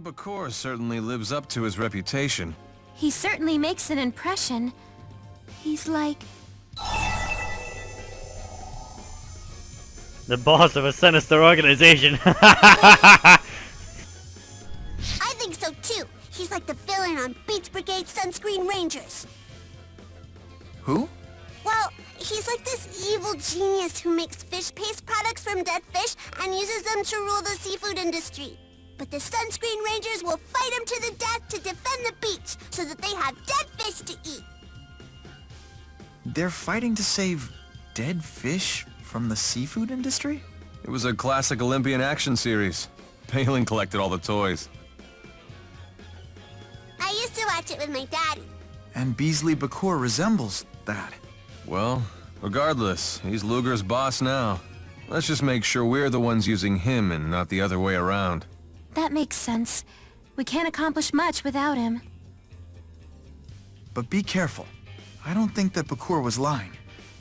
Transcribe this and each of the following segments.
Bakor certainly lives up to his reputation. He certainly makes an impression. He's like... the boss of a sinister organization. I think so too. He's like the villain on Beach Brigade Sunscreen Rangers. Who? Well, he's like this evil genius who makes fish paste products from dead fish and uses them to rule the seafood industry. But the Sunscreen Rangers will fight him to the death to defend the beach so that they have dead fish to eat. They're fighting to save dead fish from the seafood industry? It was a classic Olympian action series. Palin collected all the toys. I used to watch it with my daddy. And Beasley Bakor resembles that. Well, regardless, he's Luger's boss now. Let's just make sure we're the ones using him and not the other way around. That makes sense. We can't accomplish much without him. But be careful. I don't think that Bakor was lying,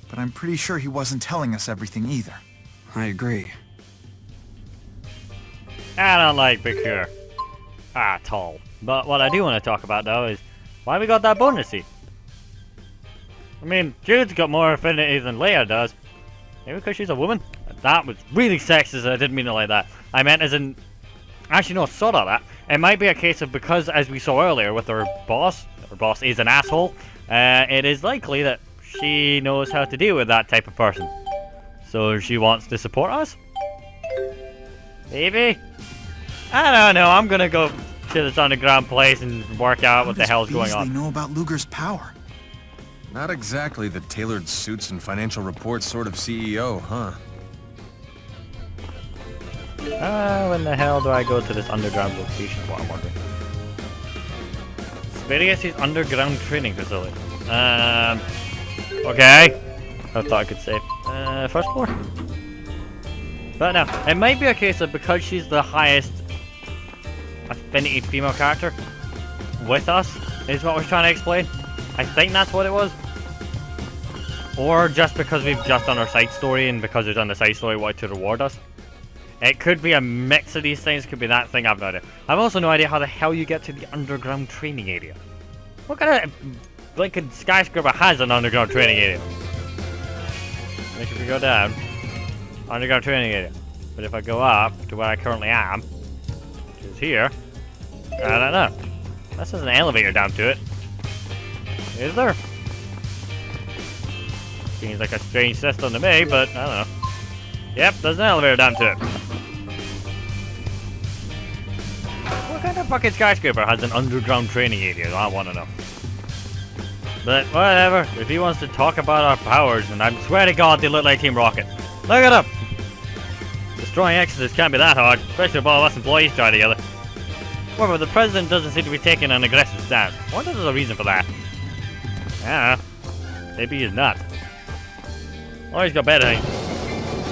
but I'm pretty sure he wasn't telling us everything either. I agree. I don't like Bakor at all. But what I do want to talk about though is why we got that bonus seat. I mean, Jude's got more affinity than Leia does. Maybe because she's a woman? That was really sexist. I didn't mean it like that. I meant as in... Actually, no, sort of that. It might be a case of because, as we saw earlier with her boss is an asshole, it is likely that she knows how to deal with that type of person. So she wants to support us? Maybe? I don't know, I'm gonna go to this underground place and work out what the hell's going on. How does Beasley know about Luger's power? Not exactly the tailored suits and financial reports sort of CEO, huh? When the hell do I go to this underground location? What I'm wondering. Spirius' underground training facility. Okay. I thought I could save. First floor? But no, it might be a case of because she's the highest affinity female character with us, is what we're trying to explain. I think that's what it was. Or just because we've just done our side story and because we've done the side story wanted to reward us. It could be a mix of these things, could be that thing, I've no idea. I've also no idea how the hell you get to the underground training area. What kind of like a skyscraper has an underground training area? Make sure we go down. Underground training area. But if I go up to where I currently am, which is here, I don't know. This is an elevator down to it. Is there? Seems like a strange system to me, but I don't know. Yep, there's an elevator down to it. What kind of fucking skyscraper has an underground training area? I want to know. But whatever, if he wants to talk about our powers, and I swear to God they look like Team Rocket. Look at them! Destroying Exodus can't be that hard, especially if all of us employees try together. However, the President doesn't seem to be taking an aggressive stance. I wonder if there's a reason for that. I don't know. Maybe he's not. Or he's got better things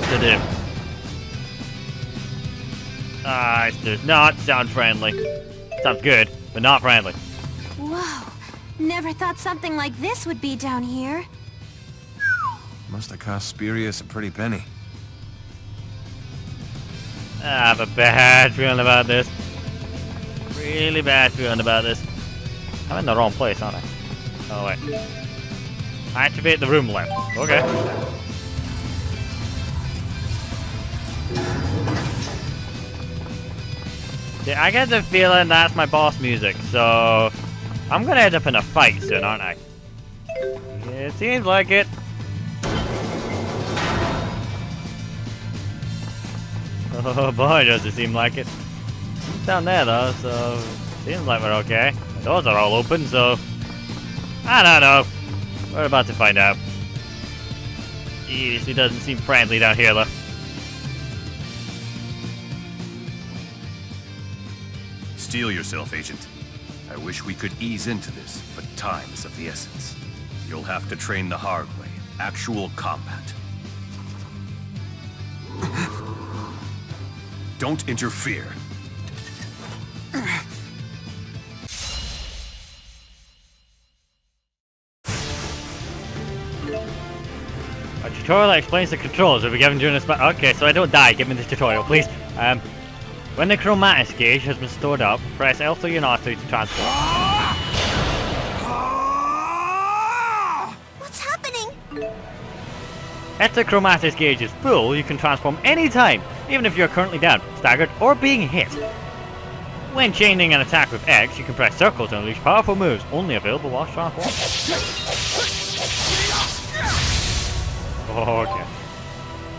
to do. It does not sound friendly. Sounds good, but not friendly. Whoa. Never thought something like this would be down here. Must have cost Spirius a pretty penny. I have a bad feeling about this. Really bad feeling about this. I'm in the wrong place, aren't I? Oh, wait. Activate the room lamp. Okay. See, I get the feeling that's my boss music, so I'm gonna end up in a fight soon, aren't I? It seems like it. Oh boy, does it seem like it. It's down there though, so seems like we're okay. The doors are all open, so I don't know. We're about to find out. He doesn't seem friendly down here though. Steel yourself, Agent. I wish we could ease into this, but time is of the essence. You'll have to train the hard way. Actual combat. Don't interfere. A tutorial that explains the controls will be given during this. Okay, so I don't die. Give me this tutorial, please. When the Chromatus gauge has been stored up, press L3 and R3 to transform. What's happening? If the Chromatus gauge is full, you can transform anytime, even if you're currently down, staggered, or being hit. When chaining an attack with X, you can press circle to unleash powerful moves, only available while transforming. Okay.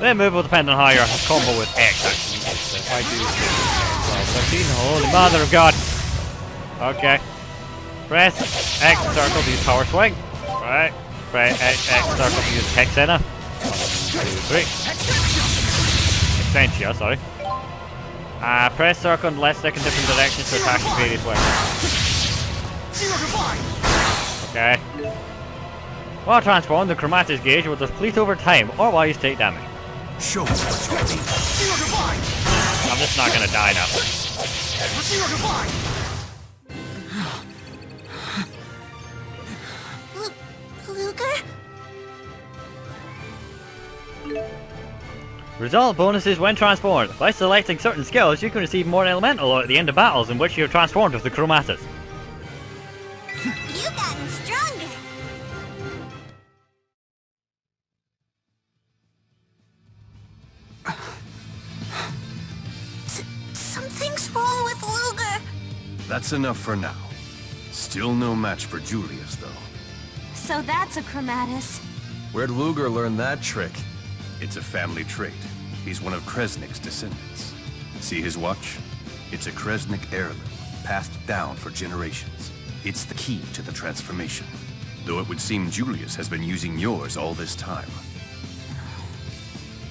Their move will depend on how your combo with X actually is. So if I do 12, 13, holy mother of God! Okay. Press X circle to use power swing. Right. Press X circle to use Hexena. 1, 2, 3. Extentia, sorry. Press circle and left stick in different directions to attack in various ways. Okay. While transformed, the Chromatus gauge will deplete over time, or while you take damage. Show us what you mean. I'm just not gonna die now. Luger? Result bonuses when transformed. By selecting certain skills, you can receive more elemental at the end of battles in which you are transformed with the Chromatus. You've gotten stronger. Something's wrong with Luger. That's enough for now. Still no match for Julius, though. So that's a Chromatus. Where'd Luger learn that trick? It's a family trait. He's one of Kresnik's descendants. See his watch? It's a Kresnik heirloom, passed down for generations. It's the key to the transformation. Though it would seem Julius has been using yours all this time.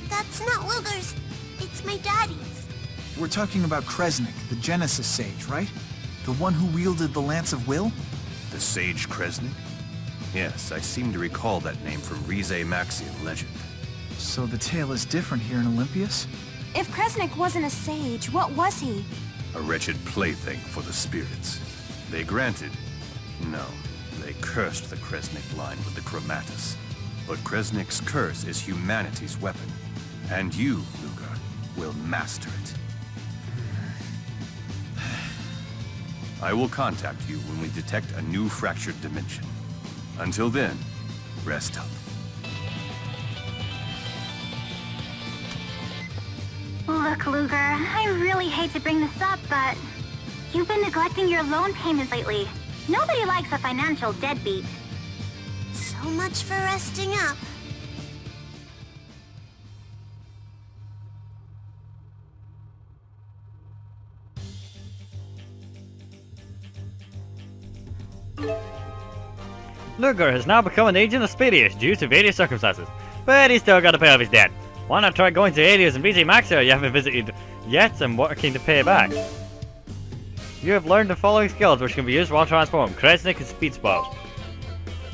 That's not Luger's. It's my daddy's. We're talking about Kresnik, the Genesis Sage, right? The one who wielded the Lance of Will? The Sage Kresnik? Yes, I seem to recall that name from Rize Maxian legend. So the tale is different here in Olympias? If Kresnik wasn't a sage, what was he? A wretched plaything for the spirits. They granted... No, they cursed the Kresnik line with the Chromatus. But Kresnik's curse is humanity's weapon. And you, Luger, will master it. I will contact you when we detect a new fractured dimension. Until then, rest up. Look, Luger, I really hate to bring this up, but you've been neglecting your loan payments lately. Nobody likes a financial deadbeat. So much for resting up. Luger has now become an agent of Spirius due to various circumstances, but he's still got to pay off his debt. Why not try going to areas in BZ Maxia you haven't visited yet and working to pay back? You have learned the following skills which can be used while transformed: Kresnik and Speed Spells.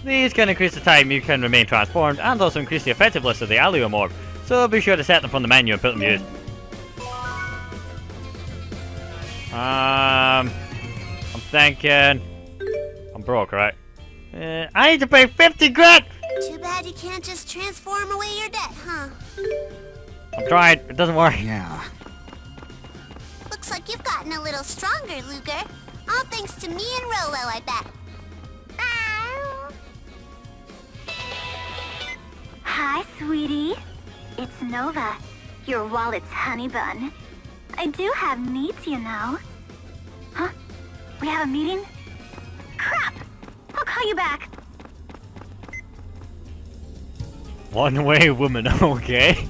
These can increase the time you can remain transformed and also increase the effectiveness of the Alio Orb, so be sure to set them from the menu and put them to use. I'm thinking... I'm broke, right? I need to pay 50 grand! Too bad you can't just transform away your debt, huh? I'm trying, it doesn't work. Yeah. Looks like you've gotten a little stronger, Luger. All thanks to me and Rolo, I bet. Hi, sweetie. It's Nova, your wallet's honey bun. I do have needs, you know. Huh? We have a meeting? Crap! I'll call you back. One-way woman, okay.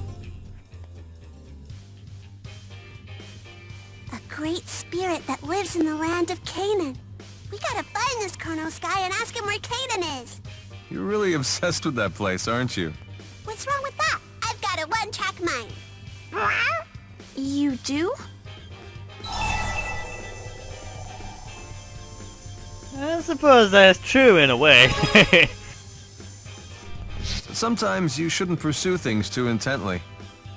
A great spirit that lives in the land of Canaan. We gotta find this Chronos guy and ask him where Canaan is. You're really obsessed with that place, aren't you? What's wrong with that? I've got a one-track mind. You do? I suppose that's true in a way. Sometimes you shouldn't pursue things too intently.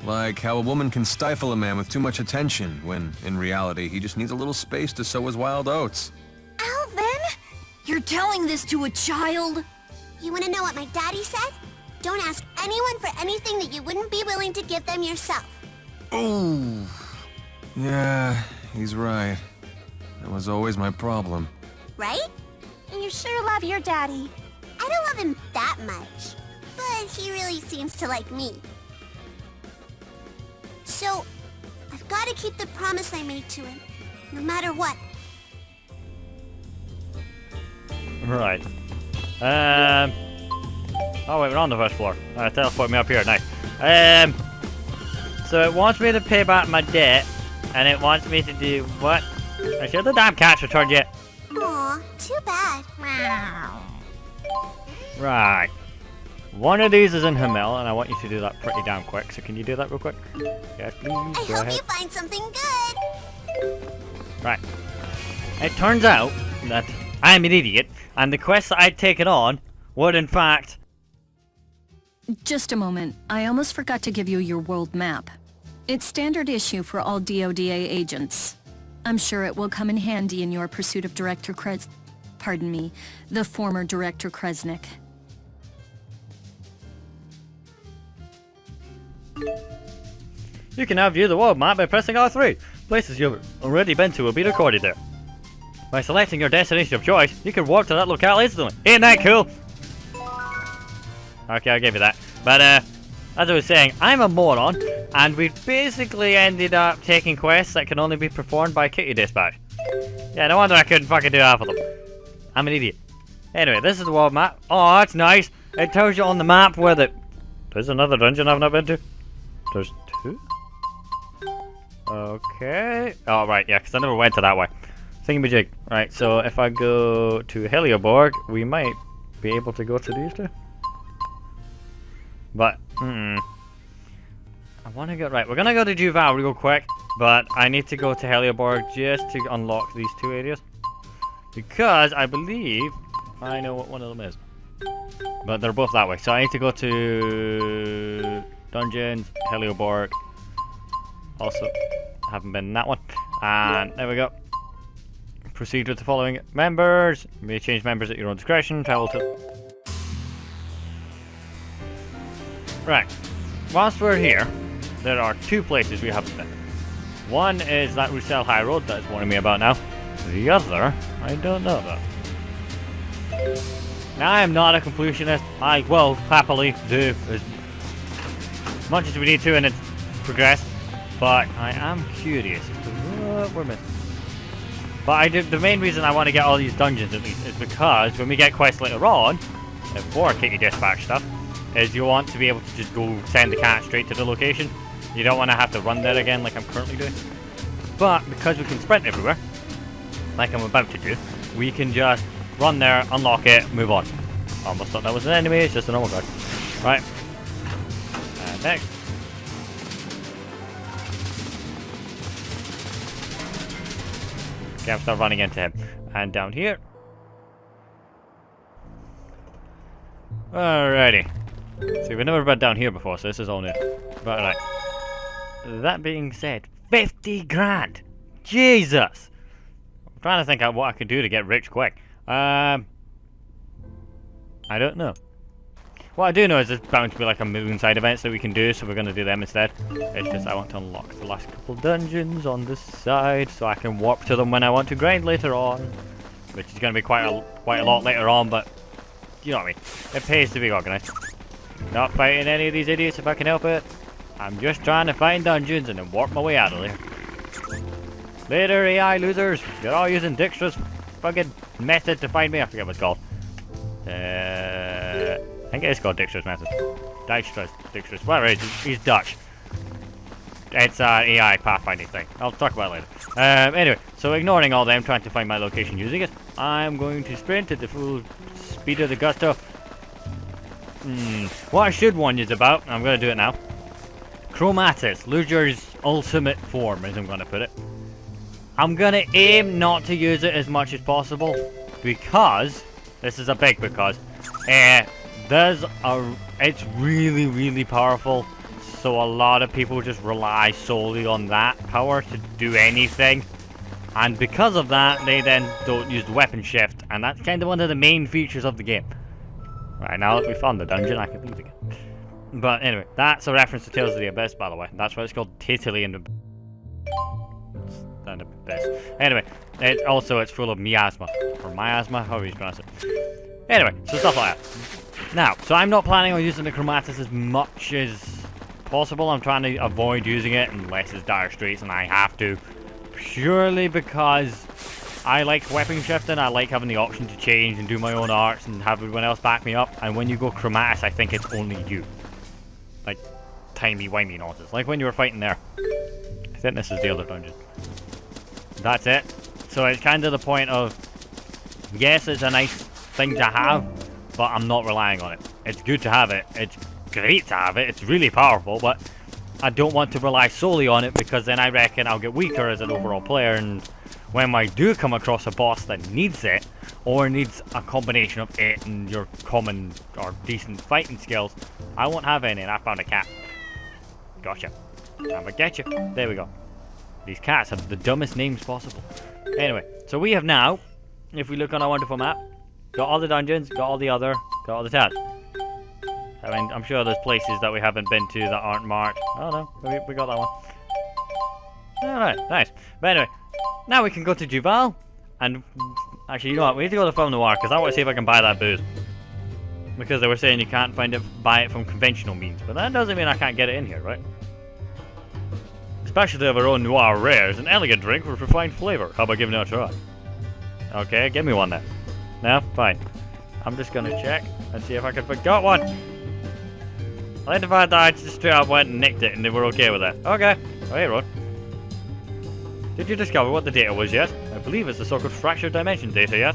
Like how a woman can stifle a man with too much attention, when, in reality, he just needs a little space to sow his wild oats. Alvin? You're telling this to a child? You wanna know what my daddy said? Don't ask anyone for anything that you wouldn't be willing to give them yourself. Oh. Yeah, he's right. That was always my problem. Right? You sure love your daddy. I don't love him that much, but he really seems to like me. So, I've got to keep the promise I made to him, no matter what. Right. Oh wait, we're on the first floor. Teleport me up here, nice. So it wants me to pay back my debt, and it wants me to do what? I should the damn cat's returned yet. Aw, too bad. Right. One of these is in Hamel, and I want you to do that pretty damn quick. So can you do that real quick? Yes, please. I Go hope ahead. you find something good. Right. It turns out that I'm an idiot, and the quest that I'd taken on would, in fact... Just a moment. I almost forgot to give you your world map. It's standard issue for all DODA agents. I'm sure it will come in handy in your pursuit of Director the former Director Kresnik. You can now view the world map by pressing R3. Places you've already been to will be recorded there. By selecting your destination of choice, you can warp to that locale instantly. Ain't that cool? Okay, I'll give you that. But, as I was saying, I'm a moron, and we basically ended up taking quests that can only be performed by Kitty Dispatch. Yeah, no wonder I couldn't fucking do half of them. I'm an idiot. Anyway, this is the world map. Oh, that's nice. It tells you on the map where the... There's another dungeon I've not been to. There's two? Okay. Oh, right, yeah, because I never went to that way. Thingamajig. Right, so if I go to Helioborg, we might be able to go to these two. But, I want to go... Right, we're going to go to Duval real quick, but I need to go to Helioborg just to unlock these two areas. Because I believe I know what one of them is. But they're both that way, so I need to go to... Dungeons, Helioborg. Also, haven't been in that one. And there we go. Proceed with the following members. You may change members at your own discretion. Travel to... Right. Whilst we're here, there are two places we haven't been. One is that Roussel High Road that is warning me about now. The other, I don't know about. Now, I am not a completionist. I will happily do as much as we need to and it's progress. But I am curious as to what we're missing. But the main reason I want to get all these dungeons at least is because when we get quests later on, for Kitty Dispatch stuff, is you want to be able to just go send the cat straight to the location. You don't want to have to run there again like I'm currently doing. But because we can sprint everywhere, like I'm about to do, we can just run there, unlock it, move on. Almost thought that was an enemy, it's just a normal guard. Right. And next. Okay, I'm still running into him. And down here. Alrighty. See, we've never been down here before, so this is all new. But right. That being said, 50 grand! Jesus! I'm trying to think of what I could do to get rich quick. I don't know. What I do know is there's bound to be like a million side events that we can do, so we're going to do them instead. It's just I want to unlock the last couple dungeons on this side, so I can warp to them when I want to grind later on. Which is going to be quite a lot later on, but you know what I mean. It pays to be organised. Not fighting any of these idiots if I can help it. I'm just trying to find dungeons and then warp my way out of there. Later, AI losers. You're all using Dijkstra's fucking method to find me. I forget what it's called. I think it is called Dijkstra's method. Dijkstra's, whatever it is, he's Dutch. It's an AI pathfinding thing. I'll talk about it later. Anyway, so ignoring all them, trying to find my location using it, I'm going to sprint at the full speed of the gusto. What I should warn you about, I'm going to do it now. Chromatus, Luger's ultimate form, as I'm going to put it. I'm going to aim not to use it as much as possible, because, this is a big because, it's really, really powerful, so a lot of people just rely solely on that power to do anything, and because of that, they then don't use the weapon shift, and that's kind of one of the main features of the game. Right, now that we found the dungeon, I can leave again. But anyway, that's a reference to Tales of the Abyss, by the way. That's why it's called Tatily in the... than the best. Anyway, it's full of miasma. Or miasma, however you pronounce it. Anyway, so stuff like that. Now, so I'm not planning on using the Chromatus as much as possible. I'm trying to avoid using it unless it's dire straits and I have to. Purely because I like weapon shifting. I like having the option to change and do my own arts and have everyone else back me up. And when you go Chromatus, I think it's only you. Like, timey-wimey nonsense. Like when you were fighting there. I think this is the other dungeon. That's it. So it's kind of the point of, yes, it's a nice thing to have, but I'm not relying on it. It's good to have it. It's great to have it. It's really powerful, but I don't want to rely solely on it because then I reckon I'll get weaker as an overall player, and when I do come across a boss that needs it, or needs a combination of it and your common or decent fighting skills, I won't have any, and I found a cat. Gotcha. I'm gonna get you. There we go. These cats have the dumbest names possible. Anyway, so we have now, if we look on our wonderful map, got all the dungeons, got all the towns. I mean, I'm sure there's places that we haven't been to that aren't marked. Oh no, we got that one. Alright, nice. But anyway, now we can go to Duval, and actually, you know what, we need to go to Film Noir, because I want to see if I can buy that booze. Because they were saying you can't buy it from conventional means, but that doesn't mean I can't get it in here, right? Especially of our own Noir Rares, an elegant drink with refined flavor. How about giving it a try? Okay, give me one then. No? Fine. I'm just gonna check and see if I can got one! I like the fact that I just straight up went and nicked it and they were okay with that. Okay. Oh, hey, Rod. Did you discover what the data was yet? I believe it's the so-called fractured dimension data yet.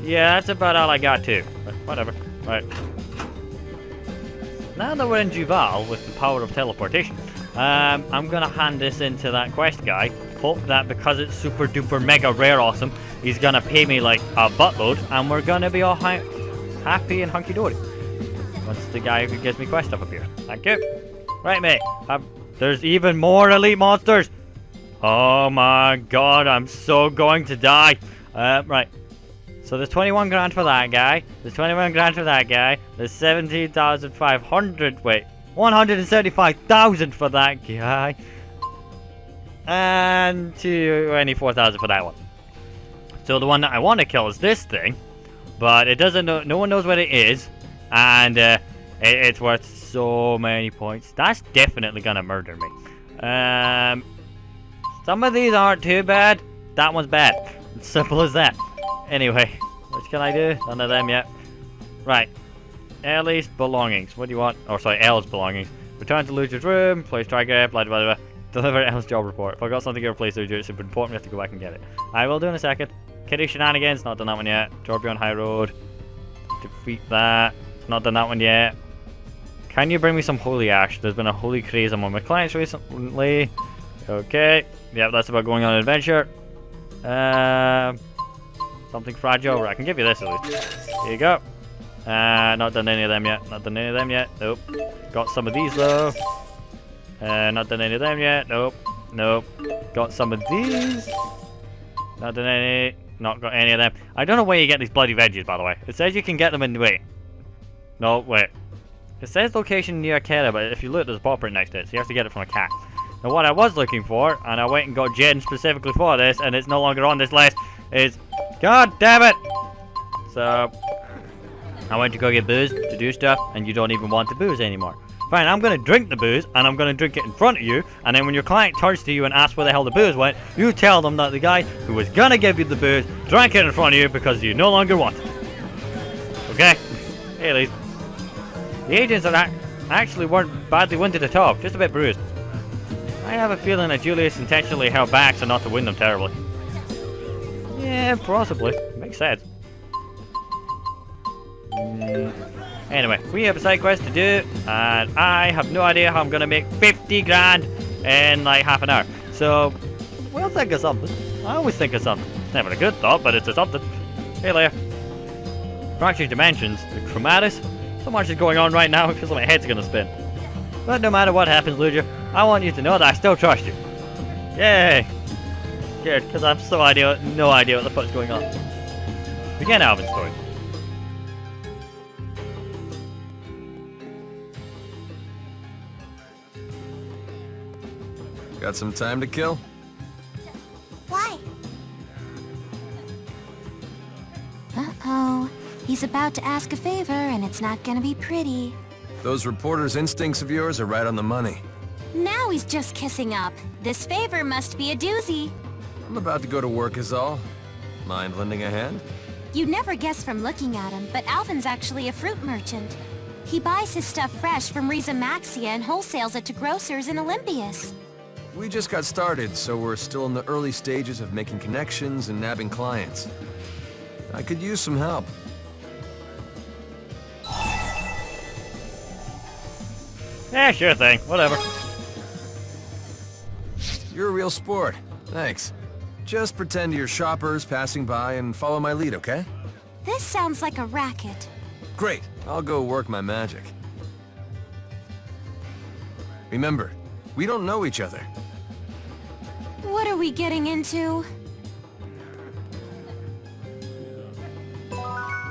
Yeah, that's about all I got too. But whatever. Right. Now that we're in Duval with the power of teleportation, I'm gonna hand this into that quest guy. Hope that because it's super duper mega rare awesome, he's gonna pay me like a buttload and we're gonna be all happy and hunky-dory. Once the guy who gives me quest stuff appears. Thank you. Right, mate. There's even more elite monsters. Oh my god, I'm so going to die. Right. So there's 21 grand for that guy. There's 21 grand for that guy. There's 17,500. Wait. 175,000 for that guy. And 24,000 for that one. So the one that I want to kill is this thing. But it doesn't know, no one knows what it is. And it's worth so many points. That's definitely gonna murder me. Some of these aren't too bad. That one's bad. It's simple as that. Anyway, which can I do? None of them yet. Right. Ellie's belongings. What do you want? Oh, sorry, Elle's belongings. Return to Luger's room. Place tracker. Blah, blah, blah. Deliver Elle's job report. If I got something to replace Luger, it's super important. We have to go back and get it. I will do in a second. Kitty shenanigans. Not done that one yet. Drop you on High Road. Defeat that. Not done that one yet. Can you bring me some holy ash? There's been a holy craze among my clients recently. Okay. Yep, that's about going on an adventure. Something fragile. Right, I can give you this at least. Here you go. Not done any of them yet. Not done any of them yet. Nope. Got some of these though. Not done any of them yet. Nope. Nope. Got some of these. Not done any. Not got any of them. I don't know where you get these bloody veggies, by the way. It says you can get them in the way. No, wait. It says location near Kera, but if you look, there's a paw print next to it, so you have to get it from a cat. Now, what I was looking for, and I went and got Jen specifically for this, and it's no longer on this list, is... God damn it! So... I went to go get booze to do stuff, and you don't even want the booze anymore. Fine, I'm gonna drink the booze, and I'm gonna drink it in front of you, and then when your client turns to you and asks where the hell the booze went, you tell them that the guy who was gonna give you the booze drank it in front of you because you no longer want it. Okay? Hey, Elise. The agents are actually weren't badly wounded at all, just a bit bruised. I have a feeling that Julius intentionally held back so not to wound them terribly. Yeah, possibly. Makes sense. Anyway, we have a side quest to do, and I have no idea how I'm gonna make 50 grand in like half an hour. So, we'll think of something. I always think of something. It's never a good thought, but it's a something. Hey, Leia. Fractured dimensions, the Chromatus. So much is going on right now, it feels like my head's gonna spin. But no matter what happens, Luger, I want you to know that I still trust you. Yay! Good, because I have no idea what the fuck's going on. Begin Alvin's story. Got some time to kill? He's about to ask a favor, and it's not gonna be pretty. Those reporter's instincts of yours are right on the money. Now he's just kissing up. This favor must be a doozy. I'm about to go to work is all. Mind lending a hand? You'd never guess from looking at him, but Alvin's actually a fruit merchant. He buys his stuff fresh from Riza Maxia and wholesales it to grocers in Olympias. We just got started, so we're still in the early stages of making connections and nabbing clients. I could use some help. Yeah, sure thing. Whatever. You're a real sport. Thanks. Just pretend you're shoppers passing by and follow my lead, okay? This sounds like a racket. Great. I'll go work my magic. Remember, we don't know each other. What are we getting into?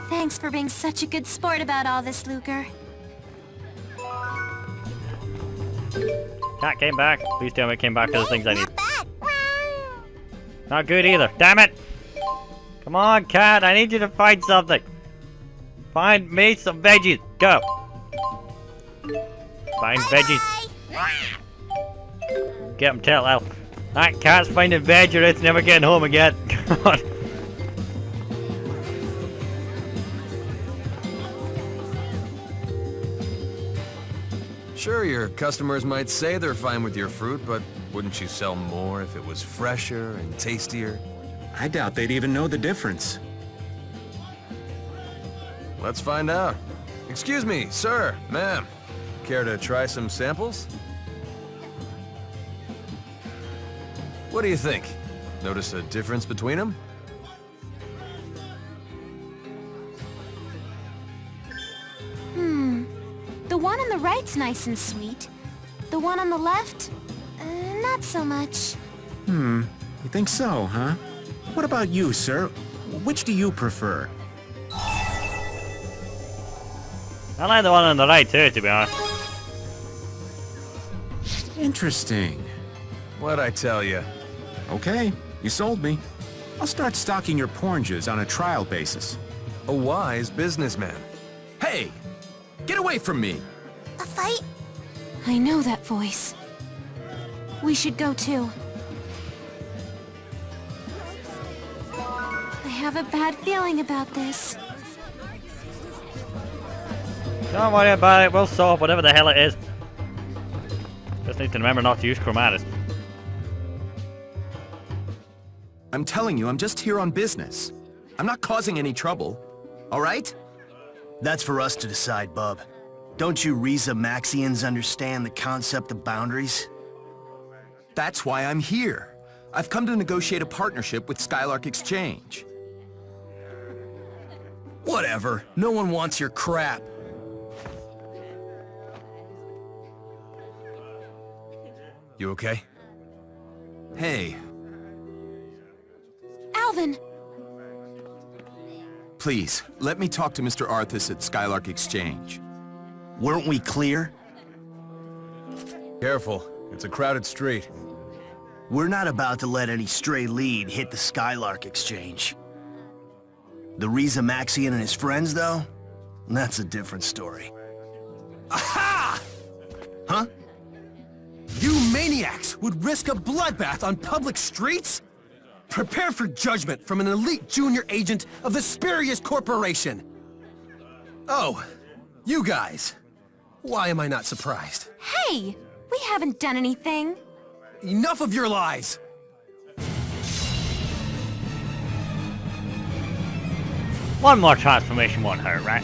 Thanks for being such a good sport about all this, Luker. Cat came back. Please tell me it came back to the things I need. Not bad. Not good either. Damn it! Come on, cat. I need you to find something. Find me some veggies. Go. Find veggies. Get him, tell Al. That cat's finding veg or it's never getting home again. Come on. Sure, your customers might say they're fine with your fruit, but wouldn't you sell more if it was fresher and tastier? I doubt they'd even know the difference. Let's find out. Excuse me, sir, ma'am. Care to try some samples? What do you think? Notice a difference between them? The one on the right's nice and sweet. The one on the left, not so much. You think so, huh? What about you, sir? Which do you prefer? I like the one on the right too, to be honest. Interesting. What'd I tell you? Okay, you sold me. I'll start stocking your oranges on a trial basis. A wise businessman. Hey! Get away from me! A fight? I know that voice. We should go too. I have a bad feeling about this. Don't worry about it, we'll solve whatever the hell it is. Just need to remember not to use Chromatus. I'm telling you, I'm just here on business. I'm not causing any trouble. All right? That's for us to decide, bub. Don't you Riza Maxians understand the concept of boundaries? That's why I'm here. I've come to negotiate a partnership with Skylark Exchange. Whatever. No one wants your crap. You okay? Hey, Alvin! please, let me talk to Mr. Arthas at Skylark Exchange. Weren't we clear? Careful. It's a crowded street. We're not about to let any stray lead hit the Skylark Exchange. The Riza Maxian and his friends, though? That's a different story. Aha! Huh? You maniacs would risk a bloodbath on public streets? Prepare for judgment from an elite junior agent of the Spurious Corporation. Oh, you guys. Why am I not surprised? Hey! We haven't done anything. Enough of your lies! One more transformation won't hurt, right?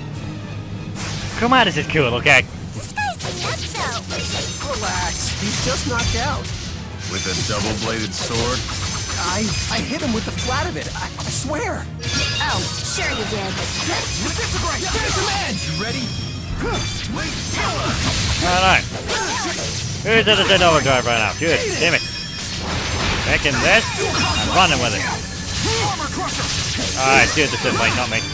Chromatus is cool, okay? This guy's nutso. Relax, he's just knocked out. With a double-bladed sword? I hit him with the flat of it, I swear. Oh, sure you did. Disintegrate! There's a man! You ready? Alright. Who's at the overdrive right now? Good, damn it. Taking this and running with it. Alright, dude, this is mine, not me.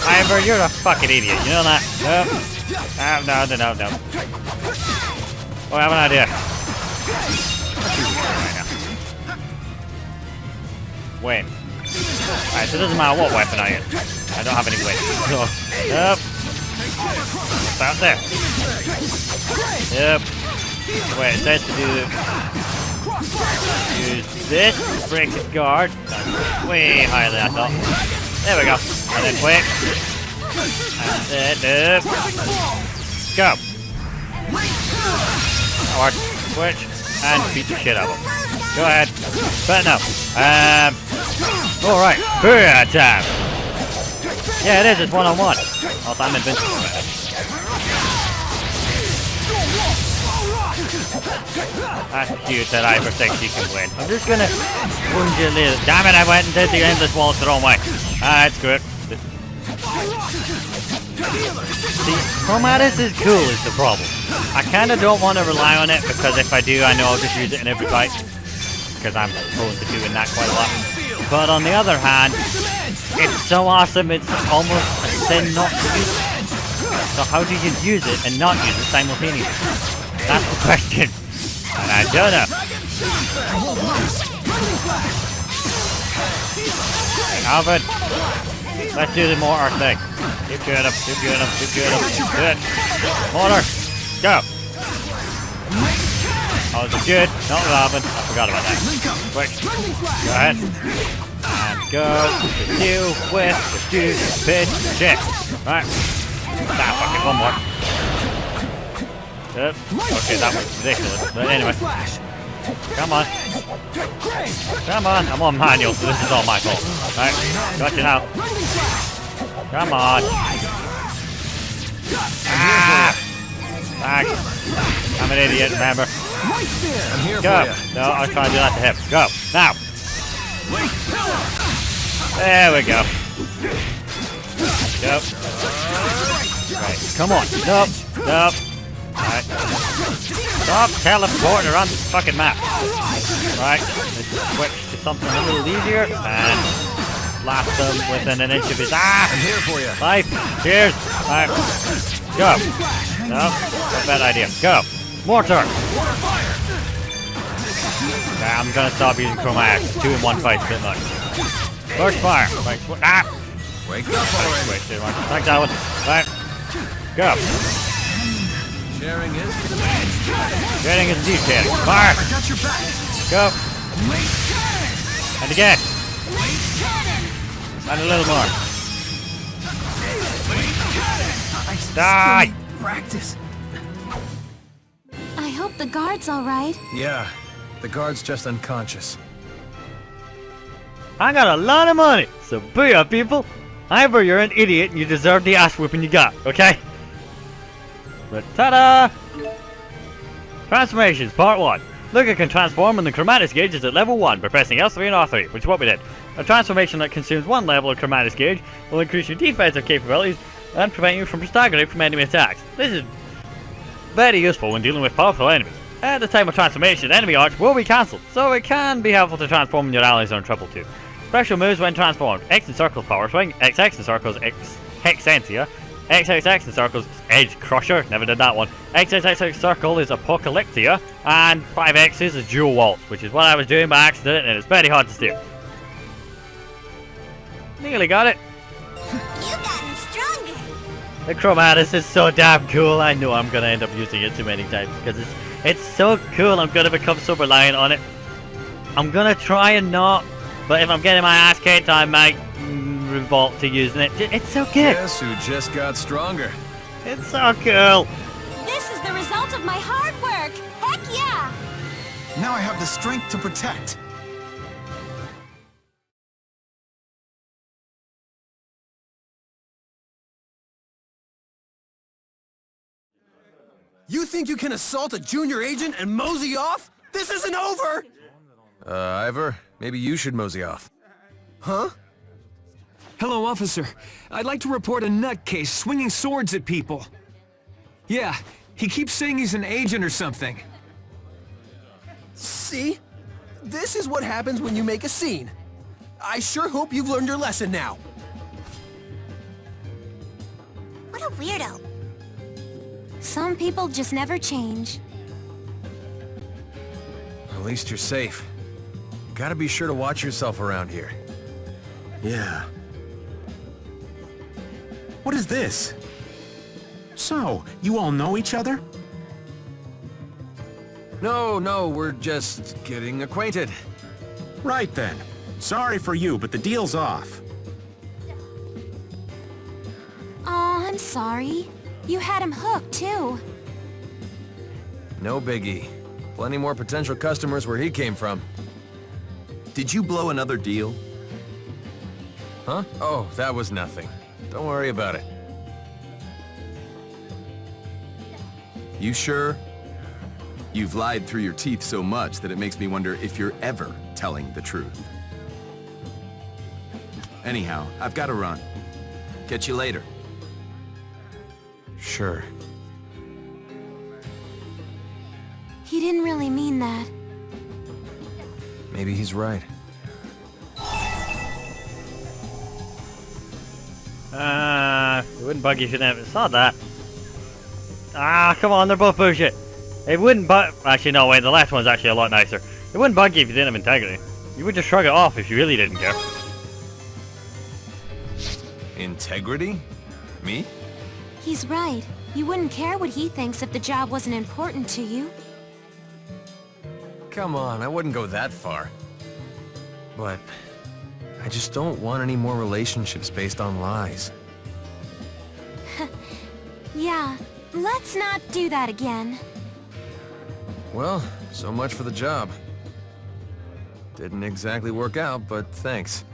Ivor, you're a fucking idiot, you know that? No. Oh, I have an idea. Wait. Alright, so it doesn't matter what weapon I use. I don't have any weight. So, yep. Start there. Yep. Wait, it says to do... Use this to break his guard. That's way higher than I thought. There we go. And then quick. And then... Go. Forward. Switch. And beat the shit out of him. Go ahead. But no. Alright. Booyah time. Yeah, it is. It's one-on-one. Also, I'm invincible. That's cute that Ivor thinks he can win. I'm just gonna wound you a little. Damn it, I went and did the endless waltz the wrong way. That's good. See, Chromatus is cool is the problem. I kinda don't want to rely on it because if I do, I know I'll just use it in every fight. Because I'm prone to doing that quite a lot. But on the other hand, it's so awesome, it's almost a sin not to use it. So how do you use it and not use it simultaneously? That's the question. And I don't know. Alfred, let's do the mortar thing. Keep doing him, keep doing him, keep doing him. Do it. Mortar, go. Oh, this is good. Not Robin. I forgot about that. Quick. Go ahead. And go. Do with the stupid shit. Right. Ah, fuck it. One more. Yep. Okay, that was ridiculous. But anyway. Come on. Come on. I'm on manual, so this is all my fault. Right. Got you now. Come on. Ah! Back. I'm an idiot, remember? I'm here Go. for you. No, I'll try to do that to him. Go. Now. There we go. Go. Right. Come on. Nope. Nope. Alright. Stop teleporting around the fucking map. Right. Let's switch to something a little easier and blast them within an inch of his. Ah! I'm here for you. Life. Cheers. Alright. Go. No. Not a bad idea. Go. Mortar. Okay, I'm gonna stop using Chromatus. 2 in 1 fight, a bit much. Burst fire. Right. Ah! Wake up already. Wait, did one. Thanks, that one. Right. Go. Sharing is Sharing is deep sharing. Fire. I got your back. Go. And again. And a little more. Die. Practice. I hope the guard's all right. Yeah. The guard's just unconscious. I got a lot of money, so booyah, people. Ivor, you're an idiot and you deserve the ass whipping you got, okay? But ta-da! Transformations, part 1. Luca can transform when the Chromatus gauge is at level 1 by pressing L3 and R3, which is what we did. A transformation that consumes 1 level of Chromatus gauge will increase your defensive capabilities and prevent you from staggering from enemy attacks. This is very useful when dealing with powerful enemies. At the time of transformation, enemy arch will be cancelled, so it can be helpful to transform when your allies are in trouble too. Special moves when transformed: X and Circle's Power Swing, XX and Circle's Hexentia, XXX and Circle's Edge Crusher, never did that one, XXX Circle is Apocalyptia, and 5X's is Dual Waltz, which is what I was doing by accident and it's very hard to steal. Nearly got it. You've gotten stronger. The Chromatus is so damn cool. I know I'm gonna end up using it too many times because it's so cool. I'm gonna become so reliant on it. I'm gonna try and not, but if I'm getting my ass kicked, I might revolt to using it. It's so good. Guess who just got stronger? It's so cool. This is the result of my hard work. Heck yeah! Now I have the strength to protect. You think you can assault a junior agent and mosey off? This isn't over! Ivor, maybe you should mosey off. Huh? Hello, officer. I'd like to report a nutcase swinging swords at people. Yeah, he keeps saying he's an agent or something. See? This is what happens when you make a scene. I sure hope you've learned your lesson now. What a weirdo. Some people just never change. At least you're safe. Gotta be sure to watch yourself around here. Yeah. What is this? So, you all know each other? No, we're just getting acquainted. Right then. Sorry for you, but the deal's off. Aw, I'm sorry. You had him hooked, too. No biggie. Plenty more potential customers where he came from. Did you blow another deal? Huh? Oh, that was nothing. Don't worry about it. You sure? You've lied through your teeth so much that it makes me wonder if you're ever telling the truth. Anyhow, I've got to run. Catch you later. Sure. He didn't really mean that. Maybe he's right. It wouldn't bug you if you never saw that. Ah, come on, they're both bullshit. It wouldn't bug. Actually, no, wait, the last one's actually a lot nicer. It wouldn't bug you if you didn't have integrity. You would just shrug it off if you really didn't care. Integrity? Me? He's right. You wouldn't care what he thinks if the job wasn't important to you. Come on, I wouldn't go that far. But I just don't want any more relationships based on lies. Yeah, let's not do that again. Well, so much for the job. Didn't exactly work out, but thanks.